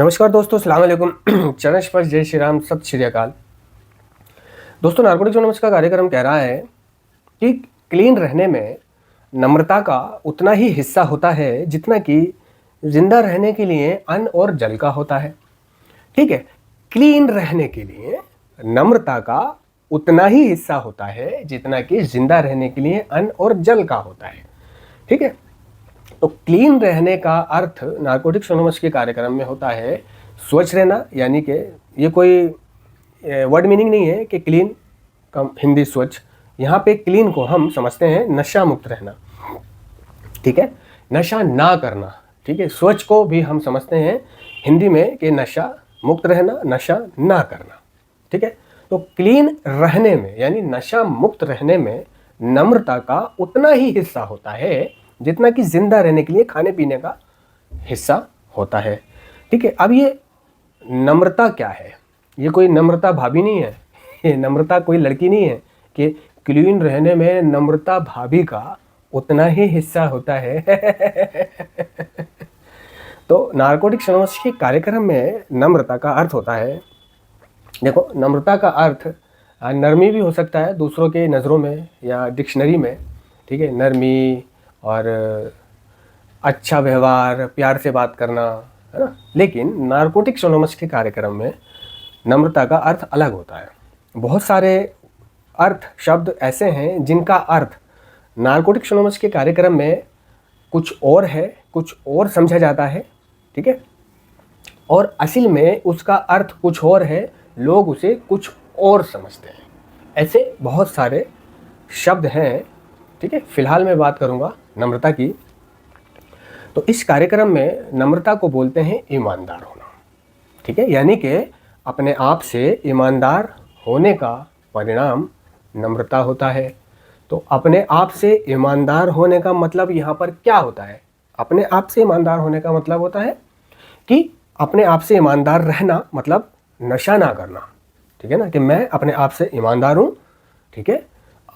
नमस्कार दोस्तों, अस्सलाम वालेकुम। चरण स्पर्श, जय श्री राम, सत श्री अकाल। दोस्तों, नारकोटिक्स एनोनिमस का कार्यक्रम कह रहा है कि क्लीन रहने में नम्रता का उतना ही हिस्सा होता है जितना कि जिंदा रहने के लिए अन्न और जल का होता है। ठीक है, क्लीन रहने के लिए नम्रता का उतना ही हिस्सा होता है जितना कि जिंदा रहने के लिए अन्न और जल का होता है। ठीक है, तो क्लीन रहने का अर्थ नारकोटिक्स एनोनिमस के कार्यक्रम में होता है स्वच्छ रहना, यानी कि ये कोई वर्ड मीनिंग नहीं है कि क्लीन का हिंदी स्वच्छ। यहाँ पे क्लीन को हम समझते हैं नशा मुक्त रहना। ठीक है, नशा ना करना। ठीक है, स्वच्छ को भी हम समझते हैं हिंदी में कि नशा मुक्त रहना, नशा ना करना। ठीक है, तो क्लीन रहने में यानी नशा मुक्त रहने में नम्रता का उतना ही हिस्सा होता है जितना कि जिंदा रहने के लिए खाने पीने का हिस्सा होता है। ठीक है, अब ये नम्रता क्या है? ये कोई नम्रता भाभी नहीं है, ये नम्रता कोई लड़की नहीं है कि क्लीन रहने में नम्रता भाभी का उतना ही हिस्सा होता है। तो नारकोटिक्स एनोनिमस के कार्यक्रम में नम्रता का अर्थ होता है, देखो, नम्रता का अर्थ नरमी भी हो सकता है दूसरों के नज़रों में या डिक्शनरी में। ठीक है, नरमी और अच्छा व्यवहार, प्यार से बात करना, है ना। लेकिन नारकोटिक्स एनोनिमस के कार्यक्रम में नम्रता का अर्थ अलग होता है। बहुत सारे अर्थ शब्द ऐसे हैं जिनका अर्थ नारकोटिक्स एनोनिमस के कार्यक्रम में कुछ और है, कुछ और समझा जाता है। ठीक है, और असल में उसका अर्थ कुछ और है, लोग उसे कुछ और समझते हैं। ऐसे बहुत सारे शब्द हैं। ठीक है, फिलहाल मैं बात करूंगा नम्रता की। तो इस कार्यक्रम में नम्रता को बोलते हैं ईमानदार होना। ठीक है, यानी कि अपने आप से ईमानदार होने का परिणाम नम्रता होता है। तो अपने आप से ईमानदार होने का मतलब यहाँ पर क्या होता है? अपने आप से ईमानदार होने का मतलब होता है कि अपने आप से ईमानदार रहना, मतलब नशा ना करना। ठीक है ना, कि मैं अपने आप से ईमानदार हूँ। ठीक है,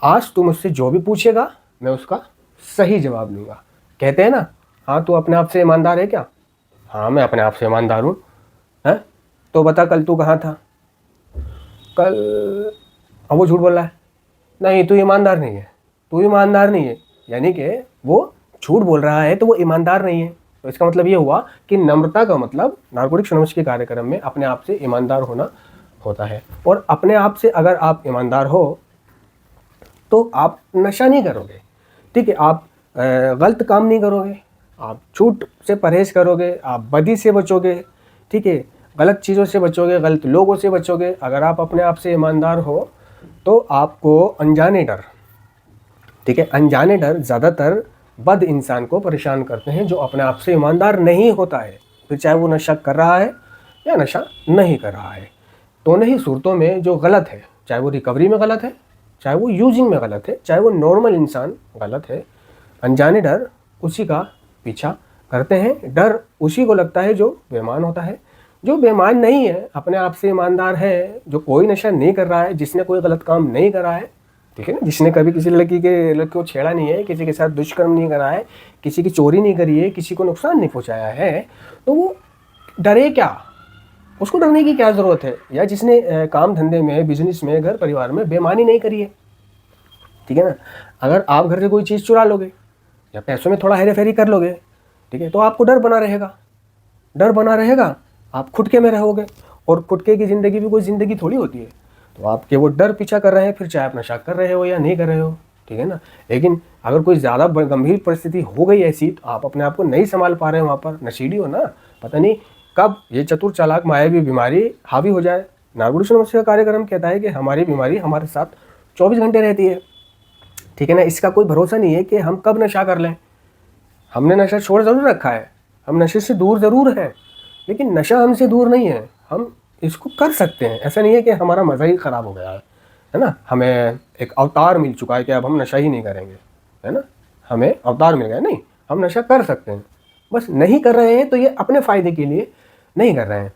आज तू मुझसे जो भी पूछेगा मैं उसका सही जवाब दूंगा। कहते हैं ना, हाँ तू अपने आप से ईमानदार है क्या? हाँ मैं अपने आप से ईमानदार हूँ। हैं? तो बता कल तू कहाँ था? कल, अब वो झूठ बोल रहा है। नहीं, तू ईमानदार नहीं है, तू ईमानदार नहीं है, यानी कि वो झूठ बोल रहा है तो वो ईमानदार नहीं है। तो इसका मतलब ये हुआ कि नम्रता का मतलब नारकोटिक्स एनोनिमस के कार्यक्रम में अपने आप से ईमानदार होना होता है। और अपने आप से अगर आप ईमानदार हो तो आप नशा नहीं करोगे। ठीक है, आप गलत काम नहीं करोगे, आप झूठ से परहेज करोगे, आप बदी से बचोगे। ठीक है, गलत चीज़ों से बचोगे, गलत लोगों से बचोगे। अगर आप अपने आप से ईमानदार हो तो आपको अनजाने डर, ठीक है, अनजाने डर ज़्यादातर बद इंसान को परेशान करते हैं जो अपने आप से ईमानदार नहीं होता है। फिर चाहे वो नशा कर रहा है या नशा नहीं कर रहा है, दोनों ही सूरतों में जो गलत है, चाहे वो रिकवरी में गलत है, चाहे वो यूजिंग में गलत है, चाहे वो नॉर्मल इंसान गलत है, अनजाने डर उसी का पीछा करते हैं। डर उसी को लगता है जो बेईमान होता है। जो बेईमान नहीं है, अपने आप से ईमानदार है, जो कोई नशा नहीं कर रहा है, जिसने कोई गलत काम नहीं करा है, ठीक है ना, जिसने कभी किसी लड़की को छेड़ा नहीं है, किसी के साथ दुष्कर्म नहीं करा है, किसी की चोरी नहीं करी है, किसी को नुकसान नहीं पहुंचाया है, तो वो डरे क्या? उसको डरने की क्या ज़रूरत है? या जिसने काम धंधे में, बिजनेस में, घर परिवार में बेईमानी नहीं करी है, ठीक है ना। अगर आप घर से कोई चीज़ चुरा लोगे या पैसों में थोड़ा हेरा फेरी कर लोगे, ठीक है, तो आपको डर बना रहेगा। डर बना रहेगा, आप खुटके में रहोगे, और खुटके की ज़िंदगी भी कोई ज़िंदगी थोड़ी होती है। तो आपके वो डर पीछा कर रहे हैं, फिर चाहे आप नशा कर रहे हो या नहीं कर रहे हो, ठीक है ना। लेकिन अगर कोई ज़्यादा गंभीर परिस्थिति हो गई ऐसी, तो आप अपने आप को नहीं संभाल पा रहे हैं, वहाँ पर नशीली हो ना, पता नहीं कब ये चतुर चालाक मायावी बीमारी हावी हो जाए। नारकोटिक्स एनोनिमस का कार्यक्रम कहता है कि हमारी बीमारी हमारे साथ 24 घंटे रहती है, ठीक है ना। इसका कोई भरोसा नहीं है कि हम कब नशा कर लें। हमने नशा छोड़ ज़रूर रखा है, हम नशे से दूर ज़रूर हैं, लेकिन नशा हमसे दूर नहीं है। हम इसको कर सकते हैं, ऐसा नहीं है कि हमारा मज़ा ही ख़राब हो गया है ना। हमें एक अवतार मिल चुका है कि अब हम नशा ही नहीं करेंगे, है ना, हमें अवतार मिल गया। नहीं, हम नशा कर सकते हैं, बस नहीं कर रहे हैं तो ये अपने फ़ायदे के लिए नहीं कर रहे हैं।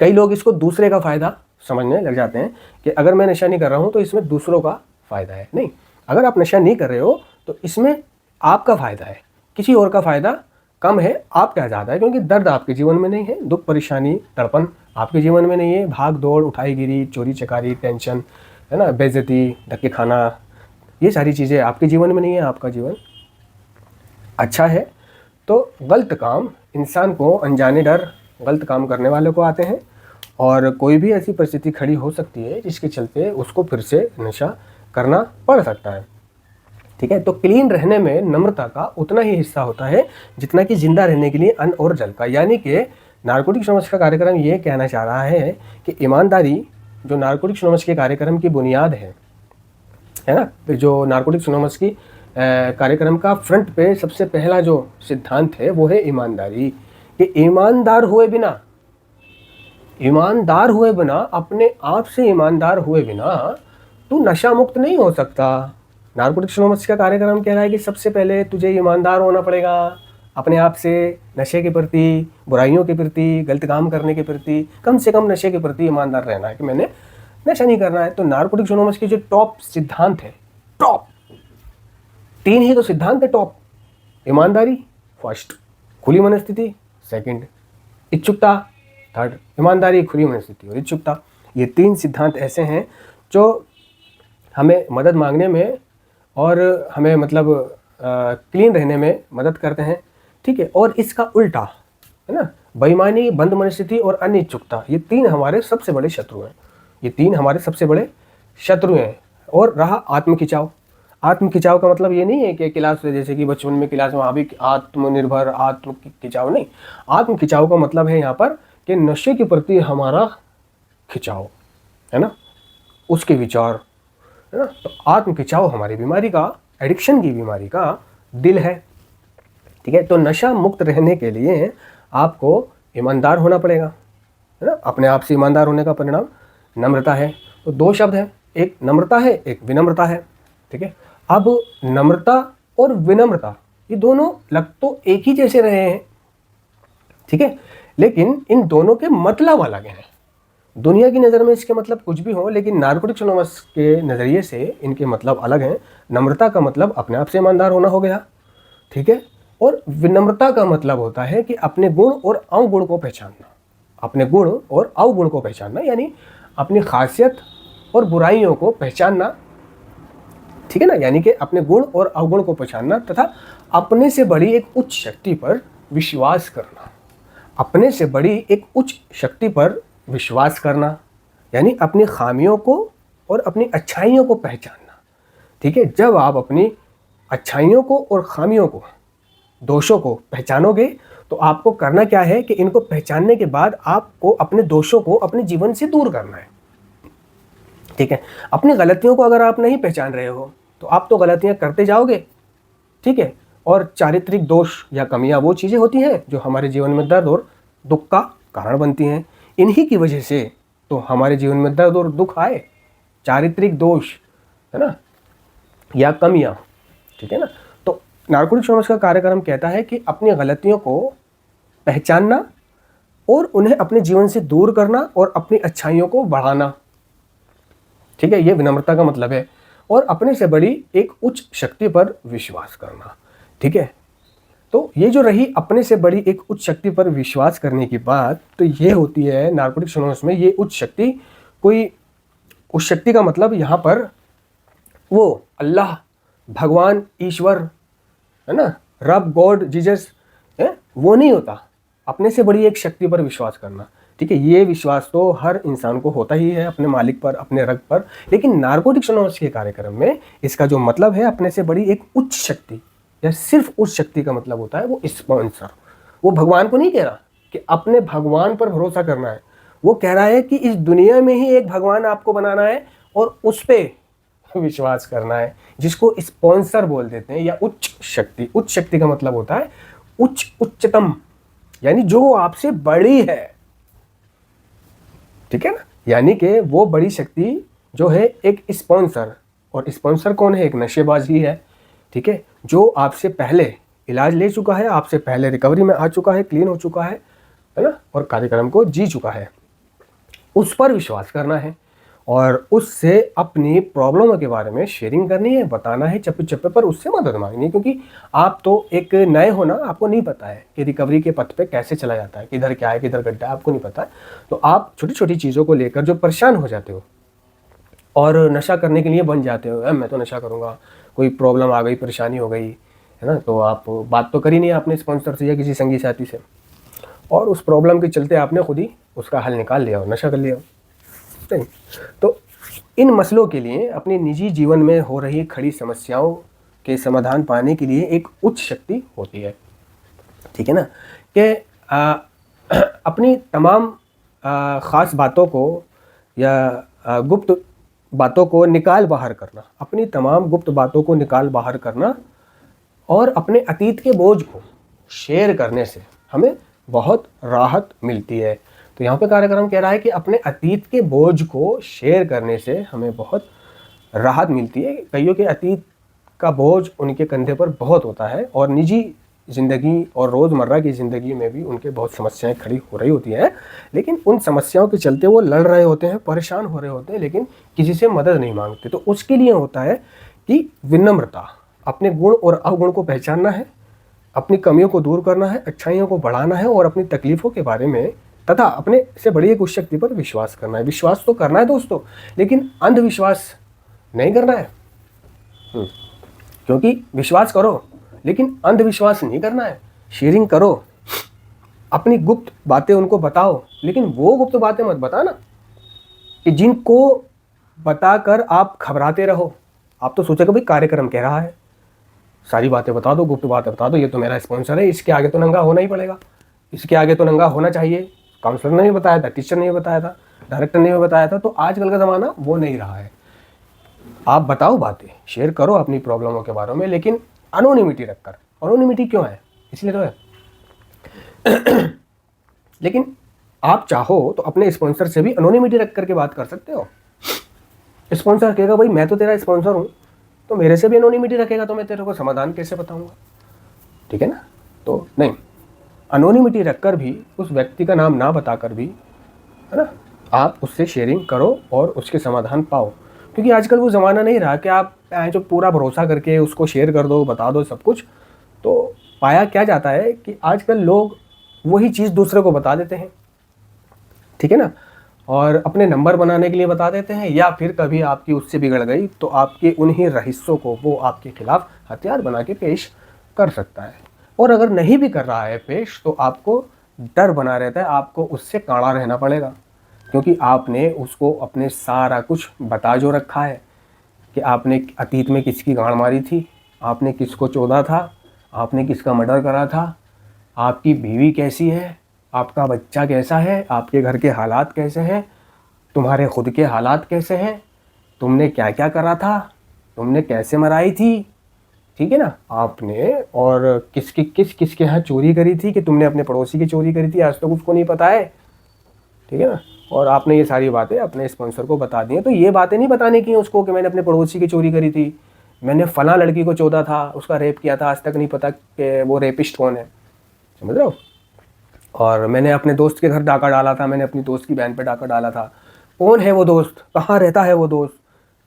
कई लोग इसको दूसरे का फ़ायदा समझने लग जाते हैं कि अगर मैं नशा नहीं कर रहा हूँ तो इसमें दूसरों का फ़ायदा है। नहीं, अगर आप नशा नहीं कर रहे हो तो इसमें आपका फ़ायदा है, किसी और का फ़ायदा कम है, आप क्या ज़्यादा है, क्योंकि दर्द आपके जीवन में नहीं है, दुख परेशानी तड़पन आपके जीवन में नहीं है, भाग दौड़ उठाई गिरी चोरी चकारी टेंशन, है ना, बेइज्जती धक्के खाना, ये सारी चीज़ें आपके जीवन में नहीं है। आपका जीवन अच्छा है। तो गलत काम इंसान को अनजाने डर गलत काम करने वाले को आते हैं, और कोई भी ऐसी परिस्थिति खड़ी हो सकती है जिसके चलते उसको फिर से नशा करना पड़ सकता है। ठीक है, तो क्लीन रहने में नम्रता का उतना ही हिस्सा होता है जितना कि जिंदा रहने के लिए अन्न और जल का। यानी कि नारकोटिक्स एनोनिमस का कार्यक्रम ये कहना चाह रहा है कि ईमानदारी जो नारकोटिक्स एनोनिमस के कार्यक्रम की बुनियाद है ना, तो जो नारकोटिक्स एनोनिमस की कार्यक्रम का फ्रंट पे सबसे पहला जो सिद्धांत है वो है ईमानदारी। कि ईमानदार हुए बिना अपने आप से ईमानदार हुए बिना तू नशा मुक्त नहीं हो सकता। नारकोटिक्स एनोनिमस का कार्यक्रम कह रहा है कि सबसे पहले तुझे ईमानदार होना पड़ेगा अपने आप से, नशे के प्रति, बुराइयों के प्रति, गलत काम करने के प्रति, कम से कम नशे के प्रति ईमानदार रहना है कि मैंने नशा नहीं करना है। तो नारकोटिक्स एनोनिमस की जो टॉप सिद्धांत है, टॉप 3 ही तो सिद्धांत है टॉप। ईमानदारी फर्स्ट, खुली मनस्थिति सेकंड, इच्छुकता थर्ड। ईमानदारी, खुली मनस्थिति और इच्छुकता, ये 3 सिद्धांत ऐसे हैं जो हमें मदद मांगने में और हमें मतलब क्लीन रहने में मदद करते हैं। ठीक है, और इसका उल्टा है ना, बेईमानी, बंद मनस्थिति और अनिच्छुकता, ये 3 हमारे सबसे बड़े शत्रु हैं। ये 3 हमारे सबसे बड़े शत्रु हैं। और रहा आत्मखिंचाव। आत्मखिंचाव का मतलब ये नहीं है कि क्लास, जैसे कि बचपन में क्लास में अभी आत्मनिर्भर आत्मखिंचाव नहीं। आत्मखिंचाव का मतलब है यहाँ पर कि नशे के प्रति हमारा खिंचाव, है ना, उसके विचार, है ना। तो आत्मखिंचाव हमारी बीमारी का, एडिक्शन की बीमारी का दिल है। ठीक है, तो नशा मुक्त रहने के लिए आपको ईमानदार होना पड़ेगा, है ना। अपने आप से ईमानदार होने का परिणाम नम्रता है। तो 2 शब्द हैं, एक नम्रता है, एक विनम्रता है। ठीक है, अब नम्रता और विनम्रता ये दोनों लग तो एक ही जैसे रहे हैं, ठीक है, लेकिन इन दोनों के मतलब अलग हैं। दुनिया की नज़र में इसके मतलब कुछ भी हो, लेकिन नारकोटिक्स एनोनिमस के नज़रिए से इनके मतलब अलग हैं। नम्रता का मतलब अपने आप से ईमानदार होना हो गया, ठीक है, और विनम्रता का मतलब होता है कि अपने गुण और अवगुण को पहचानना। अपने गुण और अवगुण को पहचानना यानी अपनी खासियत और बुराइयों को पहचानना, ठीक है ना, यानी कि अपने गुण और अवगुण को पहचानना तथा अपने से बड़ी एक उच्च शक्ति पर विश्वास करना। अपने से बड़ी एक उच्च शक्ति पर विश्वास करना यानी अपनी खामियों को और अपनी अच्छाइयों को पहचानना। ठीक है, जब आप अपनी अच्छाइयों को और खामियों को, दोषों को पहचानोगे तो आपको करना क्या है कि इनको पहचानने के बाद आपको अपने दोषों को अपने जीवन से दूर करना है। ठीक है, अपनी गलतियों को अगर आप नहीं पहचान रहे हो तो आप तो गलतियां करते जाओगे। ठीक है, और चारित्रिक दोष या कमियां वो चीज़ें होती हैं जो हमारे जीवन में दर्द और दुख का कारण बनती हैं। इन्हीं की वजह से तो हमारे जीवन में दर्द और दुख आए, चारित्रिक दोष, है ना, या कमियां। ठीक है ना, तो नारकोटिक्स एनोनिमस का कार्यक्रम कहता है कि अपनी गलतियों को पहचानना और उन्हें अपने जीवन से दूर करना और अपनी अच्छाइयों को बढ़ाना। ठीक है, ये विनम्रता का मतलब है, और अपने से बड़ी एक उच्च शक्ति पर विश्वास करना। ठीक है, तो ये जो रही अपने से बड़ी एक उच्च शक्ति पर विश्वास करने की बात, तो ये होती है नारकोटिक्स एनोनिमस में ये उच्च शक्ति। कोई उस शक्ति का मतलब यहाँ पर वो अल्लाह, भगवान, ईश्वर, है ना, रब, गॉड, जीसस है, वो नहीं होता। अपने से बड़ी एक शक्ति पर विश्वास करना। ठीक है, ये विश्वास तो हर इंसान को होता ही है अपने मालिक पर, अपने रब पर, लेकिन नारकोटिक्स एनोनिमस के कार्यक्रम में इसका जो मतलब है अपने से बड़ी एक उच्च शक्ति या सिर्फ उस शक्ति का मतलब होता है वो स्पॉन्सर। वो भगवान को नहीं कह रहा कि अपने भगवान पर भरोसा करना है, वो कह रहा है कि इस दुनिया में ही एक भगवान आपको बनाना है और उस पर विश्वास करना है, जिसको स्पॉन्सर बोल देते हैं या उच्च शक्ति। उच्च शक्ति का मतलब होता है उच्च, उच्चतम, यानी जो आपसे बड़ी है। ठीक है ना, यानी कि वो बड़ी शक्ति जो है एक स्पॉन्सर, और स्पॉन्सर कौन है? एक नशेबाज ही है। ठीक है, जो आपसे पहले इलाज ले चुका है, आपसे पहले रिकवरी में आ चुका है, क्लीन हो चुका है ना, और कार्यक्रम को जी चुका है, उस पर विश्वास करना है। और उससे अपनी प्रॉब्लमों के बारे में शेयरिंग करनी है, बताना है चप्पे चप्पे पर, उससे मदद मांगनी है। क्योंकि आप तो एक नए हो ना, आपको नहीं पता है कि रिकवरी के पथ पे कैसे चला जाता है, किधर क्या है किधर गड्ढा है, आपको नहीं पता है। तो आप छोटी छोटी चीज़ों को लेकर जो परेशान हो जाते हो और नशा करने के लिए बन जाते हो, मैं तो नशा करूँगा, कोई प्रॉब्लम आ गई, परेशानी हो गई है ना, तो आप बात तो करी नहीं आपने स्पॉन्सर से या किसी संगी साथी से, और उस प्रॉब्लम के चलते आपने खुद ही उसका हल निकाल लिया और नशा कर लिया। नहीं, तो इन मसलों के लिए अपने निजी जीवन में हो रही खड़ी समस्याओं के समाधान पाने के लिए एक उच्च शक्ति होती है, ठीक है ना, कि अपनी तमाम ख़ास बातों को या गुप्त बातों को निकाल बाहर करना, अपनी तमाम गुप्त बातों को निकाल बाहर करना और अपने अतीत के बोझ को शेयर करने से हमें बहुत राहत मिलती है। तो यहाँ पे कार्यक्रम कह रहा है कि अपने अतीत के बोझ को शेयर करने से हमें बहुत राहत मिलती है। कईयों के अतीत का बोझ उनके कंधे पर बहुत होता है और निजी ज़िंदगी और रोज़मर्रा की ज़िंदगी में भी उनके बहुत समस्याएं खड़ी हो रही होती हैं, लेकिन उन समस्याओं के चलते वो लड़ रहे होते हैं, परेशान हो रहे होते हैं, लेकिन किसी से मदद नहीं मांगते। तो उसके लिए होता है कि विनम्रता, अपने गुण और अवगुण को पहचानना है, अपनी कमियों को दूर करना है, अच्छाइयों को बढ़ाना है और अपनी तकलीफ़ों के बारे में तथा अपने से बड़ी एक उस शक्ति पर विश्वास करना है। विश्वास तो करना है दोस्तों, लेकिन अंधविश्वास नहीं करना है। क्योंकि विश्वास करो लेकिन अंधविश्वास नहीं करना है। शेयरिंग करो, अपनी गुप्त बातें उनको बताओ, लेकिन वो गुप्त बातें मत बताना कि जिनको बताकर आप घबराते रहो। आप तो सोचोगे भाई कार्यक्रम कह रहा है, सारी बातें बता दो, गुप्त बातें बता दो, ये तो मेरा स्पॉन्सर है, इसके आगे तो नंगा होना ही पड़ेगा, इसके आगे तो नंगा होना चाहिए। काउंसलर ने भी बताया था, टीचर ने भी बताया था, डायरेक्टर ने भी बताया था। तो आजकल का ज़माना वो नहीं रहा है। आप बताओ बातें, शेयर करो अपनी प्रॉब्लमों के बारे में, लेकिन अनोनिमिटी रखकर। अनोनिमिटी क्यों है? इसलिए तो है लेकिन आप चाहो तो अपने स्पॉन्सर से भी अनोनिमिटी रख करके बात कर सकते हो। स्पॉन्सर कहेगा भाई मैं तो तेरा स्पॉन्सर हूँ, तो मेरे से भी अनोनिमिटी रखेगा तो मैं तेरे को समाधान कैसे बताऊंगा, ठीक है ना। तो नहीं, अनोनिमिटी रखकर भी, उस व्यक्ति का नाम ना बताकर भी, है ना, आप उससे शेयरिंग करो और उसके समाधान पाओ। क्योंकि आजकल वो ज़माना नहीं रहा कि आप जो पूरा भरोसा करके उसको शेयर कर दो, बता दो सब कुछ। तो पाया क्या जाता है कि आजकल लोग वही चीज़ दूसरे को बता देते हैं, ठीक है ना, और अपने नंबर बनाने के लिए बता देते हैं, या फिर कभी आपकी उससे बिगड़ गई तो आपके उन्हीं रहिस्सों को वो आपके खिलाफ हथियार बना के पेश कर सकता है। और अगर नहीं भी कर रहा है पेश, तो आपको डर बना रहता है, आपको उससे काड़ा रहना पड़ेगा, क्योंकि आपने उसको अपने सारा कुछ बता जो रखा है कि आपने अतीत में किसकी गांड मारी थी, आपने किसको चोदा था, आपने किसका मर्डर करा था, आपकी बीवी कैसी है, आपका बच्चा कैसा है, आपके घर के हालात कैसे हैं, तुम्हारे खुद के हालात कैसे हैं, तुमने क्या क्या करा था, तुमने कैसे मराई थी, ठीक है ना, आपने और किसके यहाँ चोरी करी थी, कि तुमने अपने पड़ोसी की चोरी करी थी, आज तक उसको नहीं पता है, ठीक है ना, और आपने ये सारी बातें अपने स्पॉन्सर को बता दी हैं। तो ये बातें नहीं बताने की उसको कि मैंने अपने पड़ोसी की चोरी करी थी, मैंने फलां लड़की को चोदा था, उसका रेप किया था, आज तक नहीं पता कि वो रेपिस्ट कौन है, समझ रहे हो, और मैंने अपने दोस्त के घर डाका डाला था, मैंने अपनी दोस्त की बहन पे डाका डाला था, कौन है वो दोस्त, कहाँ रहता है वो दोस्त,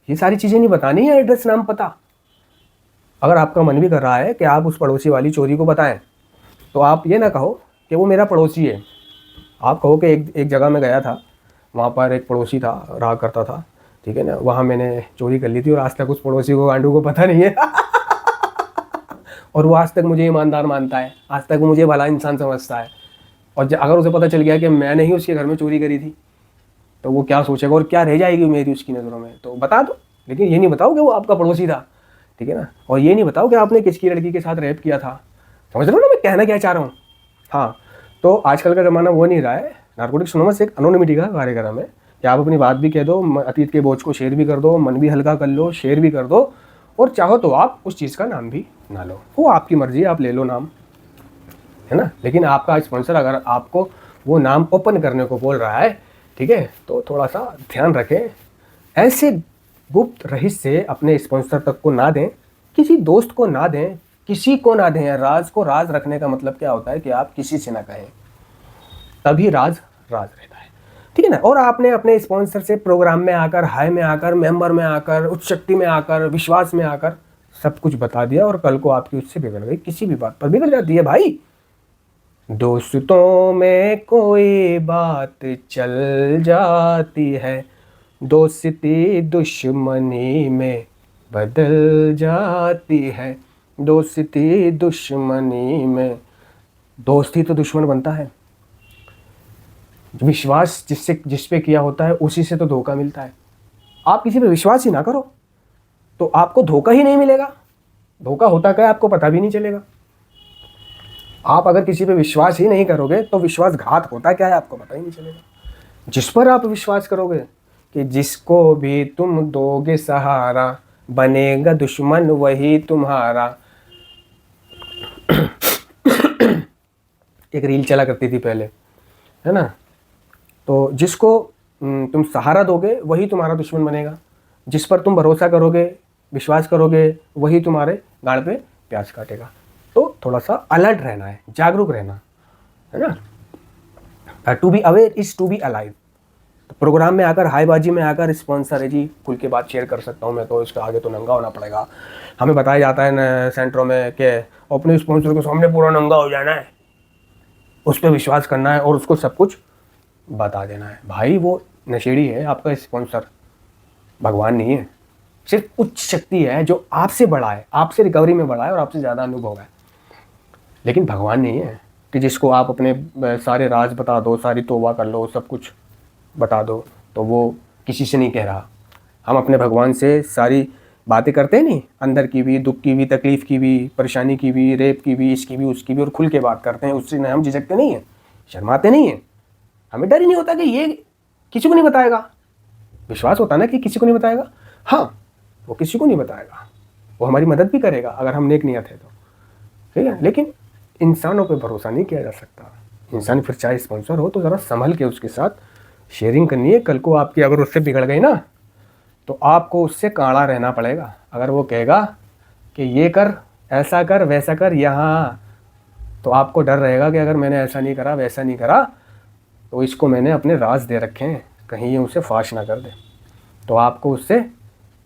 ये सारी चीज़ें नहीं बतानी है, एड्रेस नाम पता। अगर आपका मन भी कर रहा है कि आप उस पड़ोसी वाली चोरी को बताएं, तो आप ये ना कहो कि वो मेरा पड़ोसी है, आप कहो कि एक जगह में गया था, वहाँ पर एक पड़ोसी था, रहा करता था, ठीक है ना, वहाँ मैंने चोरी कर ली थी और आज तक उस पड़ोसी को गांडू को पता नहीं है और वो आज तक मुझे ईमानदार मानता है, आज तक वो मुझे भला इंसान समझता है। और अगर उसे पता चल गया कि मैंने ही उसके घर में चोरी करी थी, तो वो क्या सोचेगा और क्या रह जाएगी मेरी उसकी नज़रों में। तो बता दो, लेकिन ये नहीं बताओ कि वो आपका पड़ोसी था, ठीक है ना, और ये नहीं बताओ कि आपने किसकी लड़की के साथ रेप किया था। समझ रहे हो ना मैं कहना क्या चाह रहा हूँ। हाँ, तो आजकल का ज़माना वो नहीं रहा है। नारकोटिक्स एनोनिमस एक अनोनिमिटी का कार्यक्रम है कि आप अपनी बात भी कह दो, अतीत के बोझ को शेयर भी कर दो, मन भी हल्का कर लो, शेयर भी कर दो, और चाहो तो आप उस चीज़ का नाम भी ना लो, वो आपकी मर्जी, आप ले लो नाम, है ना। लेकिन आपका स्पॉन्सर अगर आपको वो नाम ओपन करने को बोल रहा है, ठीक है, तो थोड़ा सा ध्यान रखें। ऐसे गुप्त रहस्य अपने स्पॉन्सर तक को ना दें, किसी दोस्त को ना दें, किसी को ना दें। राज को राज रखने का मतलब क्या होता है कि आप किसी से ना कहें, तभी राज राज रहता है। ठीक है ना। और आपने अपने स्पॉन्सर से प्रोग्राम में आकर, हाई में आकर, मेंबर में आकर, उच्च शक्ति में आकर, विश्वास में आकर सब कुछ बता दिया और कल को आपकी उससे बिगड़ गई, किसी भी बात पर बिगड़ जाती है भाई। दोस्तों में कोई बात चल जाती है, दोस्ती दुश्मनी में बदल जाती है, दोस्ती दुश्मनी में। दोस्ती तो दुश्मन बनता है, विश्वास जिस पे किया होता है उसी से तो धोखा मिलता है। आप किसी पे विश्वास ही ना करो तो आपको धोखा ही नहीं मिलेगा। धोखा होता क्या है आपको पता भी नहीं चलेगा। आप अगर किसी पे विश्वास ही नहीं करोगे तो विश्वासघात होता क्या है आपको पता ही नहीं चलेगा। जिस पर आप विश्वास करोगे कि जिसको भी तुम दोगे सहारा, बनेगा दुश्मन वही तुम्हारा। एक रील चला करती थी पहले, है ना। तो जिसको तुम सहारा दोगे वही तुम्हारा दुश्मन बनेगा, जिस पर तुम भरोसा करोगे, विश्वास करोगे, वही तुम्हारे गाड़ पे प्याज काटेगा। तो थोड़ा सा अलर्ट रहना है, जागरूक रहना है ना। To be aware is to be alive. तो प्रोग्राम में आकर, हाईबाजी में आकर, स्पॉन्सर है जी, खुल के बात शेयर कर सकता हूँ मैं, तो इसके आगे तो नंगा होना पड़ेगा। हमें बताया जाता है सेंटरों में कि अपने स्पॉन्सर के सामने पूरा नंगा हो जाना है, उस पर विश्वास करना है और उसको सब कुछ बता देना है। भाई वो नशेड़ी है, आपका स्पॉन्सर भगवान नहीं है, सिर्फ उच्च शक्ति है जो आपसे बड़ा है, आपसे रिकवरी में बड़ा है और आपसे ज़्यादा अनुभव है, लेकिन भगवान नहीं है कि जिसको आप अपने सारे राज बता दो, सारी तौबा कर लो, सब कुछ बता दो तो वो किसी से नहीं कह रहा। हम अपने भगवान से सारी बातें करते हैं नहीं, अंदर की भी, दुख की भी, तकलीफ़ की भी, परेशानी की भी, रेप की भी, इसकी भी, उसकी भी, और खुल के बात करते हैं। उससे हम झिझकते नहीं हैं, शर्माते नहीं हैं, हमें डर ही नहीं होता कि ये किसी को नहीं बताएगा। विश्वास होता ना कि किसी को नहीं बताएगा। हाँ, वो किसी को नहीं बताएगा, वो हमारी मदद भी करेगा अगर हम नेक नियत है तो, ठीक है। लेकिन इंसानों पे भरोसा नहीं किया जा सकता। इंसान फिर चाहे स्पॉन्सर हो तो ज़रा संभल के उसके साथ शेयरिंग करनी है। कल को आपकी अगर उससे बिगड़ गई ना तो आपको उससे काढ़ा रहना पड़ेगा। अगर वो कहेगा कि ये कर, ऐसा कर, वैसा कर यहाँ, तो आपको डर रहेगा कि अगर मैंने ऐसा नहीं करा, वैसा नहीं करा, तो इसको मैंने अपने राज दे रखे हैं, कहीं ये उसे फाश ना कर दे। तो आपको उससे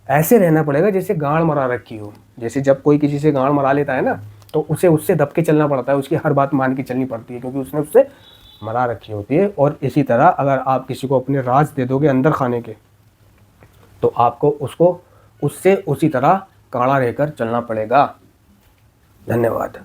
ऐसे रहना पड़ेगा जैसे गांड मरा रखी हो। जैसे जब कोई किसी से गांड मरा लेता है ना तो उसे उससे दब के चलना पड़ता है, उसकी हर बात मान के चलनी पड़ती है, क्योंकि उसने उससे मरा रखी होती है। और इसी तरह अगर आप किसी को अपने राज दे दोगे अंदर खाने के, तो आपको उसको उससे उसी तरह काढ़ा रहकर चलना पड़ेगा। धन्यवाद।